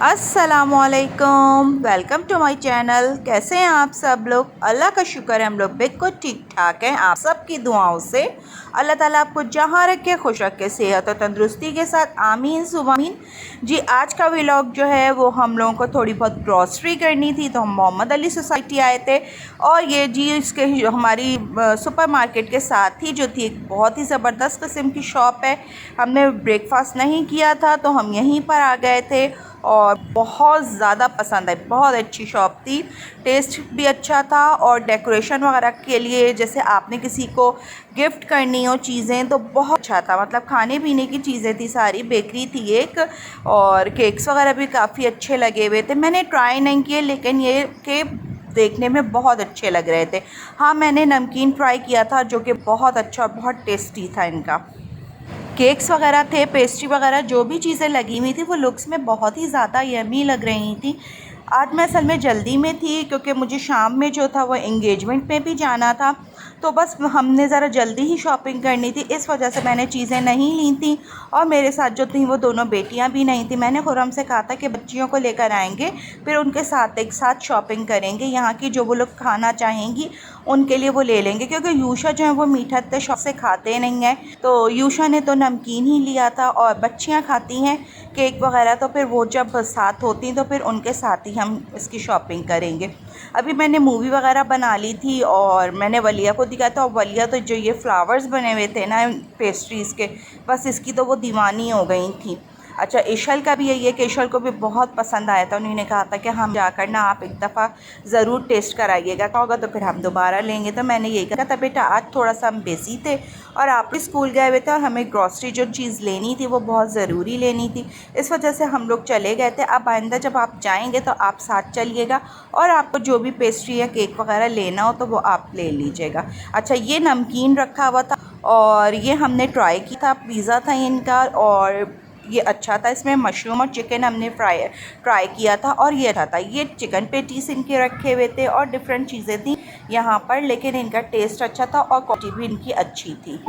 अस्सलामुअलैकुम, welcome to my channel. कैसे हैं आप सब लोग? अल्लाह का शुक्र है हम लोग बिल्कुल ठीक ठाक हैं। आप सब की दुआओं से अल्लाह ताला आपको जहाँ रखे खुश रखे, सेहत और तंदुरुस्ती के साथ। आमीन सुबह जी। आज का व्लॉग जो है वो हम लोगों को थोड़ी बहुत ग्रॉसरी करनी थी, तो हम मोहम्मद अली सोसाइटी आए थे। और ये जी इसके हमारी सुपर मार्केट के साथ ही जो थी एक बहुत ही ज़बरदस्त किस्म की शॉप है। हमने ब्रेकफास्ट नहीं किया था तो हम यहीं पर आ गए थे और बहुत ज़्यादा पसंद आई। बहुत अच्छी शॉप थी, टेस्ट भी अच्छा था और डेकोरेशन वगैरह के लिए जैसे आपने किसी को गिफ्ट करनी हो चीज़ें तो बहुत अच्छा था। मतलब खाने पीने की चीज़ें थी सारी, बेकरी थी एक, और केक्स वगैरह भी काफ़ी अच्छे लगे हुए थे। मैंने ट्राई नहीं किए लेकिन ये के देखने में बहुत अच्छे लग रहे थे। हाँ, मैंने नमकीन ट्राई किया था जो कि बहुत अच्छा और बहुत टेस्टी था। इनका केक्स वगैरह थे, पेस्ट्री वगैरह जो भी चीज़ें लगी हुई थी वो लुक्स में बहुत ही ज़्यादा यमी लग रही थी। आज मैं असल में जल्दी में थी क्योंकि मुझे शाम में जो था वो एंगेजमेंट में भी जाना था, तो बस हमने ज़रा जल्दी ही शॉपिंग करनी थी, इस वजह से मैंने चीज़ें नहीं ली थी। और मेरे साथ जो थी वो दोनों बेटियां भी नहीं थी। मैंने खुरम से कहा था कि बच्चियों को लेकर आएंगे, फिर उनके साथ एक साथ शॉपिंग करेंगे। यहाँ की जो वो लोग खाना चाहेंगी उनके लिए वो ले लेंगे, क्योंकि यूशा जो है वो मीठा इतने शौक से खाते नहीं हैं। तो यूशा ने तो नमकीन ही लिया था और बच्चियाँ खाती हैं केक वगैरह, तो फिर वो जब साथ होती तो फिर उनके साथ ही हम इसकी शॉपिंग करेंगे। अभी मैंने मूवी वगैरह बना ली थी और मैंने वलिया को दिखाया था। और वलिया तो जो ये फ्लावर्स बने हुए थे ना पेस्ट्रीज़ के, बस इसकी तो वो दीवानी हो गई थी। अच्छा, इशल का भी यही है कि इशल को भी बहुत पसंद आया था। उन्होंने कहा था कि हम जाकर ना आप एक दफ़ा ज़रूर टेस्ट कराइएगा, क्या होगा तो फिर हम दोबारा लेंगे। तो मैंने यही कहा था बेटा आज थोड़ा सा हम बिज़ी थे और आप भी स्कूल गए हुए थे और हमें ग्रॉसरी जो चीज़ लेनी थी वो बहुत ज़रूरी लेनी थी, इस वजह से हम लोग चले गए थे। अब आइंदा जब आप जाएंगे तो आप साथ चलिएगा और आपको जो भी पेस्ट्री या केक वगैरह लेना हो तो वो आप ले लीजिएगा। अच्छा, ये नमकीन रखा हुआ था और ये हमने ट्राई किया था, पिज़्ज़ा था इनका और ये अच्छा था। इसमें मशरूम और चिकन हमने ट्राई किया था और ये था ये चिकन पेटीज इनके रखे हुए थे और डिफरेंट चीज़ें थी यहाँ पर, लेकिन इनका टेस्ट अच्छा था और क्वालिटी भी इनकी अच्छी थी।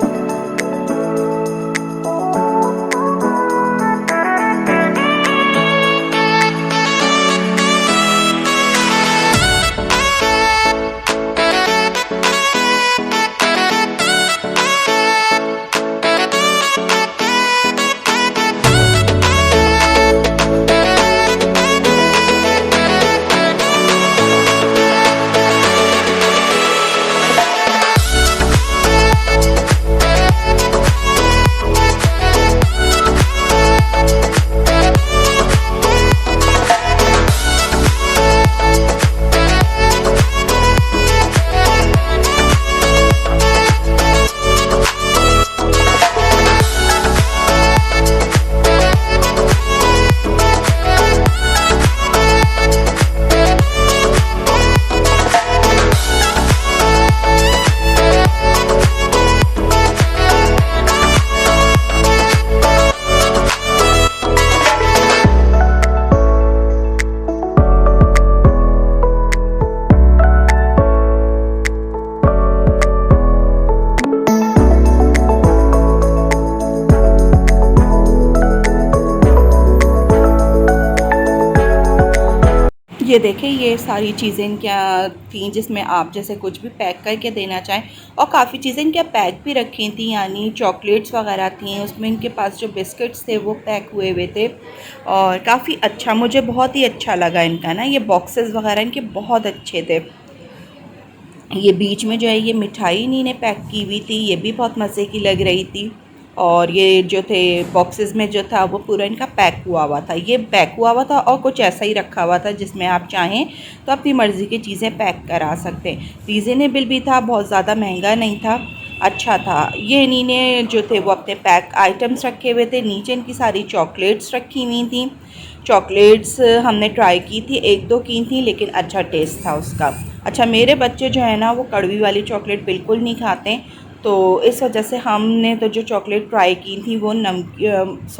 ये देखें, ये सारी चीज़ें क्या थी जिसमें आप जैसे कुछ भी पैक करके देना चाहें, और काफ़ी चीज़ें क्या पैक भी रखी थी, यानी चॉकलेट्स वगैरह थी उसमें। इनके पास जो बिस्किट्स थे वो पैक हुए हुए थे और काफ़ी अच्छा, मुझे बहुत ही अच्छा लगा इनका ना, ये बॉक्सेस वगैरह इनके बहुत अच्छे थे। ये बीच में जो है ये मिठाई इन्हीं ने पैक की हुई थी, ये भी बहुत मज़े की लग रही थी। और ये जो थे बॉक्सेस में जो था वो पूरा इनका पैक हुआ था, ये पैक हुआ था और कुछ ऐसा ही रखा हुआ था जिसमें आप चाहें तो अपनी मर्ज़ी की चीज़ें पैक करा सकते हैं। रीज़नेबल भी था, बहुत ज़्यादा महंगा नहीं था, अच्छा था। ये इन्हीं ने जो थे वो अपने पैक आइटम्स रखे हुए थे। नीचे इनकी सारी चॉकलेट्स रखी हुई थी। चॉकलेट्स हमने ट्राई की थी, एक दो की थी, लेकिन अच्छा टेस्ट था उसका। अच्छा, मेरे बच्चे जो है ना वो कड़वी वाली चॉकलेट बिल्कुल नहीं खाते, तो इस वजह से हमने तो जो चॉकलेट ट्राई की थी वो नमकीन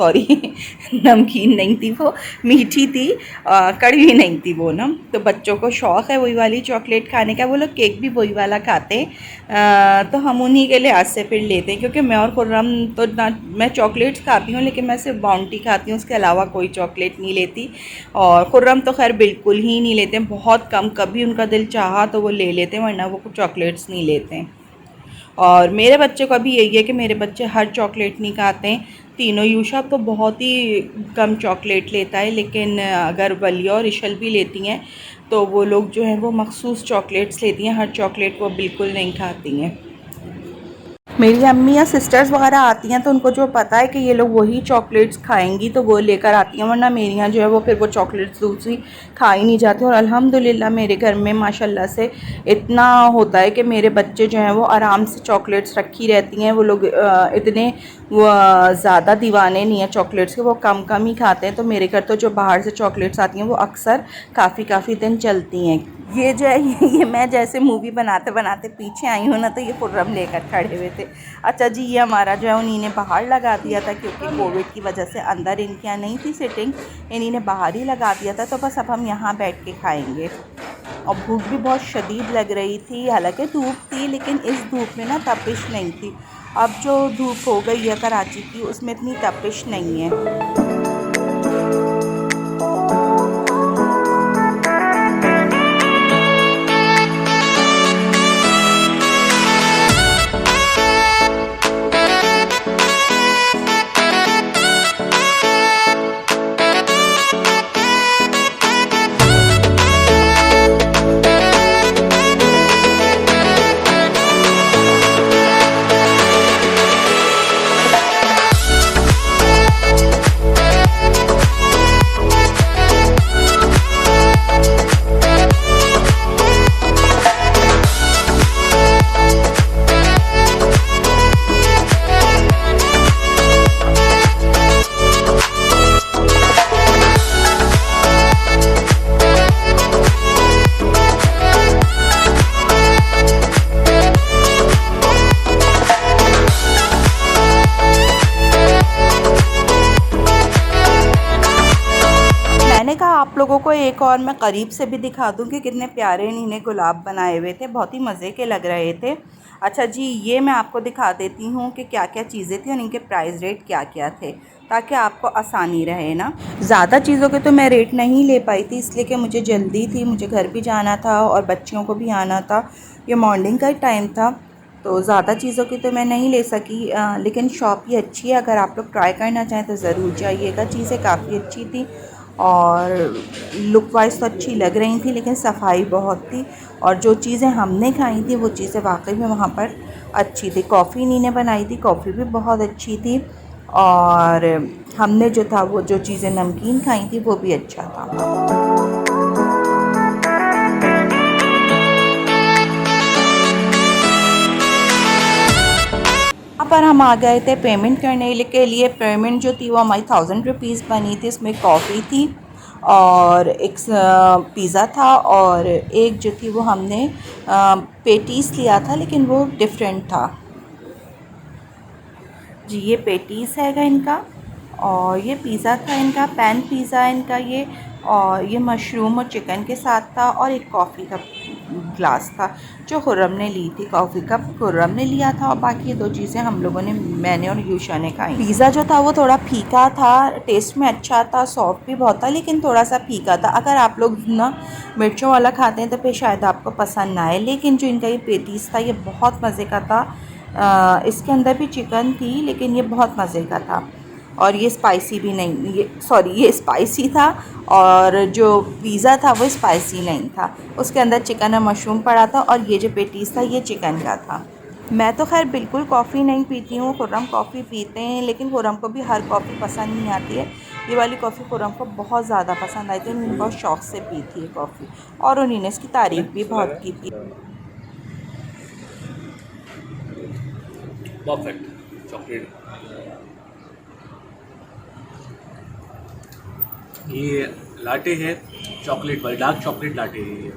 नहीं थी, वो मीठी थी, कड़वी नहीं थी वो ना। तो बच्चों को शौक़ है वही वाली चॉकलेट खाने का, वो लोग केक भी वही वाला खाते हैं। तो हम उन्हीं के लिहाज से फिर लेते हैं, क्योंकि मैं और खुर्रम तो ना, मैं चॉकलेट्स खाती हूँ लेकिन मैं सिर्फ बाउंटी खाती हूँ, उसके अलावा कोई चॉकलेट नहीं लेती। और खुर्रम तो खैर बिल्कुल ही नहीं लेते हैं, बहुत कम, कभी उनका दिल चाहा तो वो ले लेते हैं, वरना वो चॉकलेट्स नहीं लेते हैं। और मेरे बच्चे का भी यही है कि मेरे बच्चे हर चॉकलेट नहीं खाते हैं तीनों। यूशा तो बहुत ही कम चॉकलेट लेता है, लेकिन अगर वलिया और इशल भी लेती हैं तो वो लोग जो हैं वो मखसूस चॉकलेट्स लेती हैं, हर चॉकलेट वो बिल्कुल नहीं खाती हैं। मेरी अम्मी या सिस्टर्स वगैरह आती हैं तो उनको जो पता है कि ये लोग वही चॉकलेट्स खाएंगी तो वो लेकर आती हैं, वरना मेरी यहाँ जो है वो फिर वो चॉकलेट्स दूसरी खाई नहीं जाती। और अल्हम्दुलिल्लाह मेरे घर में माशाल्लाह से इतना होता है कि मेरे बच्चे जो हैं वो आराम से चॉकलेट्स रखी रहती हैं। वो लोग इतने ज़्यादा दीवाने नहीं हैं चॉकलेट्स के, वो कम कम ही खाते हैं। तो मेरे घर तो जो बाहर से चॉकलेट्स आती हैं वो अक्सर काफ़ी दिन चलती हैं। ये जो है ये मैं जैसे मूवी बनाते बनाते पीछे आई हूँ ना, तो ये खुर्रम लेकर खड़े हुए थे। अच्छा जी, ये हमारा जो है उन्हीं ने बाहर लगा दिया था, क्योंकि कोविड की वजह से अंदर इनके यहाँ नहीं थी सिटिंग, इन्हीं ने बाहर ही लगा दिया था। तो बस अब हम यहाँ बैठ के खाएंगे। और भूख भी बहुत शदीद लग रही थी, हालांकि धूप थी लेकिन इस धूप में ना तपिश नहीं थी। अब जो धूप हो गई है कराची की, उसमें इतनी तपिश नहीं है। आप लोगों को एक और मैं करीब से भी दिखा दूं कि कितने प्यारे इन्हें गुलाब बनाए हुए थे, बहुत ही मज़े के लग रहे थे। अच्छा जी, ये मैं आपको दिखा देती हूँ कि क्या क्या चीज़ें थी और इनके प्राइस रेट क्या क्या थे, ताकि आपको आसानी रहे ना। ज़्यादा चीज़ों के तो मैं रेट नहीं ले पाई थी, इसलिए कि मुझे जल्दी थी, मुझे घर भी जाना था और बच्चियों को भी आना था, ये मॉर्निंग का टाइम था, तो ज़्यादा चीज़ों की तो मैं नहीं ले सकी। लेकिन शॉप ही अच्छी है, अगर आप लोग ट्राई करना चाहें तो ज़रूर जाइएगा। चीज़ें काफ़ी अच्छी थी और लुक वाइज तो अच्छी लग रही थी, लेकिन सफाई बहुत थी। और जो चीज़ें हमने खाई थी वो चीज़ें वाकई में वहाँ पर अच्छी थी। कॉफ़ी इन्हीं ने बनाई थी, कॉफ़ी भी बहुत अच्छी थी। और हमने जो था वो जो चीज़ें नमकीन खाई थी वो भी अच्छा था। यहाँ पर हम आ गए थे पेमेंट करने के लिए। पेमेंट जो थी वो हमारी 1000 रुपीज़ बनी थी। इसमें कॉफ़ी थी और एक पिज़्ज़ा था और एक जो थी वो हमने पेटीज़ लिया था, लेकिन वो डिफरेंट था जी। ये पेटीज़ हैगा इनका और ये पिज़्ज़ा था इनका, पैन पिज़्ज़ा इनका ये, और ये मशरूम और चिकन के साथ था। और एक कॉफ़ी का ग्लास था जो खुर्रम ने ली थी, कॉफ़ी कप खुर्रम ने लिया था, और बाकी ये दो चीज़ें हम लोगों ने, मैंने और यूशा ने खाई। पिज़्ज़ा जो था वो थोड़ा फीका था, टेस्ट में अच्छा था, सॉफ्ट भी बहुत था, लेकिन थोड़ा सा फीका था। अगर आप लोग ना मिर्चों वाला खाते हैं तो फिर शायद आपको पसंद ना आए। लेकिन जो इनका ये पेटीज़ था ये बहुत मज़े का था। इसके अंदर भी चिकन थी लेकिन ये बहुत मज़े का था। और ये स्पाइसी भी नहीं, ये स्पाइसी था, और जो पिज़्ज़ा था वो स्पाइसी नहीं था। उसके अंदर चिकन और मशरूम पड़ा था, और ये जो पेटीज़ था ये चिकन का था। मैं तो खैर बिल्कुल कॉफ़ी नहीं पीती हूँ, खुर्रम कॉफ़ी पीते हैं, लेकिन खुर्रम को भी हर कॉफ़ी पसंद नहीं आती है। ये वाली कॉफ़ी खुर्रम को बहुत ज़्यादा पसंद आई थी, उन्होंने बहुत शौक़ से पी थी ये कॉफ़ी, और उन्होंने इसकी तारीफ़ भी बहुत की थी। Perfect chocolate. ये लाटे है चॉकलेट वाली, डार्क चॉकलेट लाटे है ये,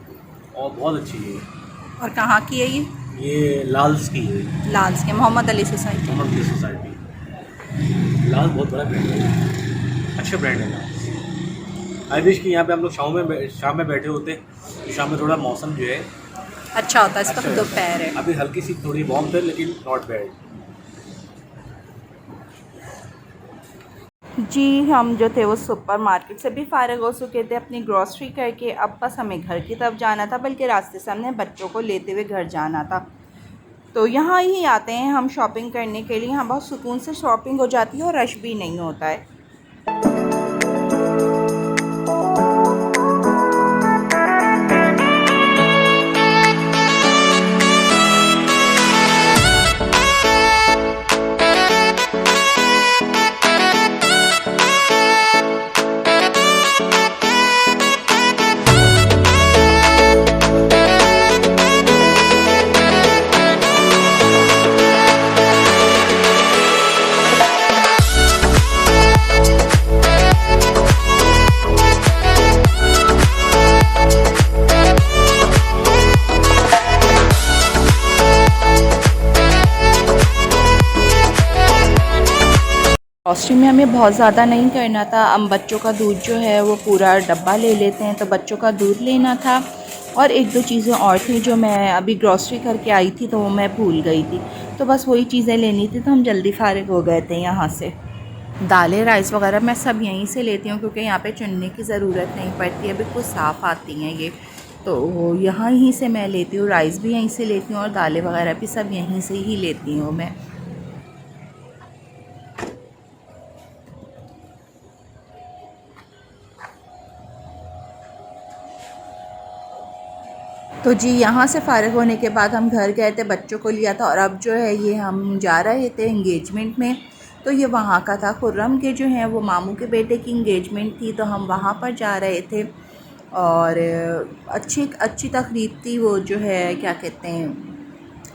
और बहुत अच्छी है। और कहाँ की है ये? ये लाल्स की है, लाल्स के, मोहम्मद अली सोसाइटी। मोहम्मद अली सोसाइटी। लाल बहुत बड़ा ब्रांड है, अच्छा ब्रांड है लाल। आई विश कि यहाँ पे हम लोग शाम में बैठे होते, तो शाम में थोड़ा मौसम जो है अच्छा होता है, इस अच्छा वक्त रहता दोपहर है। अभी हल्की सी थोड़ी वार्म है लेकिन नॉट बैड। जी हम जो थे वो सुपर मार्केट से भी फ़ारिग हो चुके थे अपनी ग्रॉसरी करके। अब बस हमें घर की तरफ जाना था, बल्कि रास्ते से हमने बच्चों को लेते हुए घर जाना था। तो यहाँ ही आते हैं हम शॉपिंग करने के लिए। यहाँ बहुत सुकून से शॉपिंग हो जाती है और रश भी नहीं होता है। ग्रॉसरी में हमें बहुत ज़्यादा नहीं करना था। हम बच्चों का दूध जो है वो पूरा डब्बा ले लेते हैं, तो बच्चों का दूध लेना था और एक दो चीज़ें और थी जो मैं अभी ग्रॉसरी करके आई थी तो वो मैं भूल गई थी। तो बस वही चीज़ें लेनी थी, तो हम जल्दी फ़ारिग हो गए थे यहाँ से। दालें राइस वगैरह मैं सब यहीं से लेती हूँ, क्योंकि यहाँ पे चुनने की ज़रूरत नहीं पड़ती है, बिल्कुल साफ़ आती हैं ये। तो यहीं से मैं लेती हूँ, राइस भी यहीं से लेती हूँ और दालें वगैरह भी सब यहीं से ही लेती हूँ मैं। तो जी यहाँ से फ़ारिग होने के बाद हम घर गए थे, बच्चों को लिया था और अब जो है ये हम जा रहे थे इंगेजमेंट में। तो ये वहाँ का था, खुर्रम के जो हैं वो मामू के बेटे की इंगेजमेंट थी, तो हम वहाँ पर जा रहे थे। और अच्छी तकरीब थी वो, जो है क्या कहते हैं,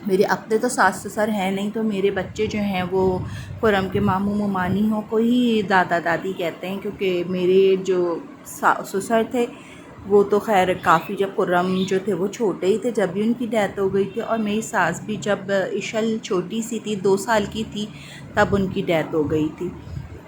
मेरे अपने तो सास ससुर हैं नहीं, तो मेरे बच्चे जो हैं वो खुर्रम के मामू मामानियों को ही दादा दादी कहते हैं, क्योंकि मेरे जो ससुर थे वो तो खैर काफ़ी, जब खुर्रम जो थे वो छोटे ही थे जब भी उनकी डेथ हो गई थी, और मेरी सास भी जब इशल छोटी सी थी 2 साल की थी तब उनकी डेथ हो गई थी।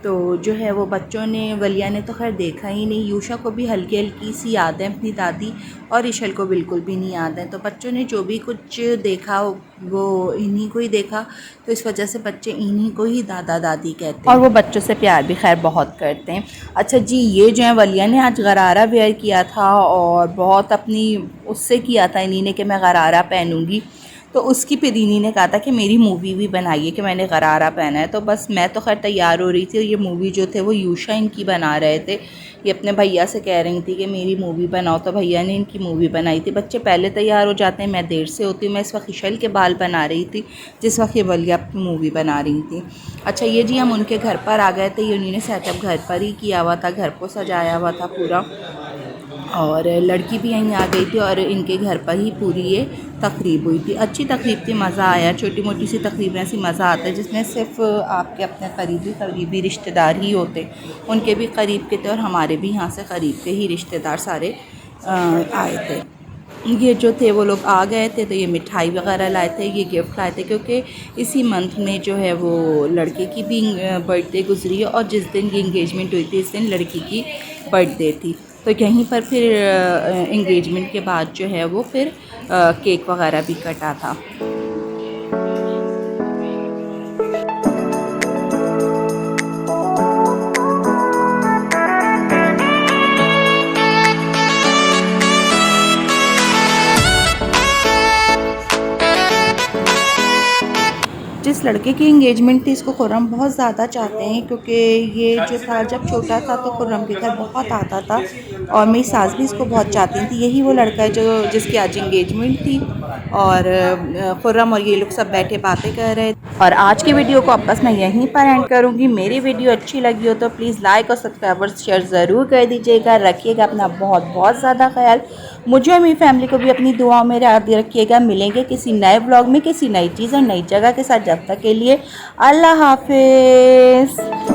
तो जो है वो बच्चों ने, वलिया ने तो खैर देखा ही नहीं। यूशा को भी हल्की हल्की सी याद है अपनी दादी, और इशल को बिल्कुल भी नहीं याद है। तो बच्चों ने जो भी कुछ देखा वो इन्हीं को ही देखा, तो इस वजह से बच्चे इन्हीं को ही दादा दादी कहते हैं, और वो बच्चों से प्यार भी खैर बहुत करते हैं। अच्छा जी, ये जो है वलिया ने आज गरारा वेयर किया था और बहुत अपनी उससे किया था इन्हीं ने कि मैं गरारा पहनूँगी। तो उसकी फिर इन्हीं ने कहा था कि मेरी मूवी भी बनाइए कि मैंने गरारा पहना है। तो बस मैं तो खैर तैयार हो रही थी, और ये मूवी जो थे वो यूशा इनकी बना रहे थे। ये अपने भैया से कह रही थी कि मेरी मूवी बनाओ, तो भैया ने इनकी मूवी बनाई थी। बच्चे पहले तैयार हो जाते हैं, मैं देर से होती हूँ। मैं इस वक्त इशल के बाल बना रही थी जिस वक्त ये वलिया मूवी बना रही थी। अच्छा ये जी हम उनके घर पर आ गए थे, ये उन्होंने सेटअप घर पर ही किया हुआ था, घर को सजाया हुआ था पूरा, और लड़की भी यहीं आ गई थी और इनके घर पर ही पूरी ये तकरीब हुई थी। अच्छी तकरीब थी, मज़ा आया। छोटी मोटी सी तकरीब ऐसी मज़ा आता है जिसमें सिर्फ आपके अपने करीबी रिश्तेदार ही होते, उनके भी करीब के थे और हमारे भी यहाँ से करीब के ही रिश्तेदार सारे आए थे। ये जो थे वो लोग आ गए थे, तो ये मिठाई वगैरह लाए थे, ये गिफ्ट लाए थे, क्योंकि इसी मंथ में जो है वो लड़के की भी बर्थडे गुजरी है, और जिस दिन ये इंगेजमेंट हुई थी इस दिन लड़की की बर्थडे थी। तो यहीं पर फिर इंगेजमेंट के बाद जो है वो फिर केक वगैरह भी कटा था। जिस लड़के की इंगेजमेंट थी इसको खुर्रम बहुत ज़्यादा चाहते हैं, क्योंकि ये जो था जब छोटा था तो खुर्रम के घर बहुत आता था, और मेरी सास भी इसको बहुत चाहती थी। यही वो लड़का है जो जिसकी आज इंगेजमेंट थी, और खुर्रम और ये लोग सब बैठे बातें कर रहे थे। और आज की वीडियो को अब बस मैं यहीं पर एंड करूँगी। मेरी वीडियो अच्छी लगी हो तो प्लीज़ लाइक और सब्सक्राइब और शेयर ज़रूर कर दीजिएगा। रखिएगा अपना बहुत बहुत ज़्यादा ख्याल, मुझे और मेरी फैमिली को भी अपनी दुआओं में याद रखिएगा। मिलेंगे किसी नए व्लॉग में किसी नई चीज़ और नई जगह के साथ। जब तक के लिए अल्लाह हाफिज़।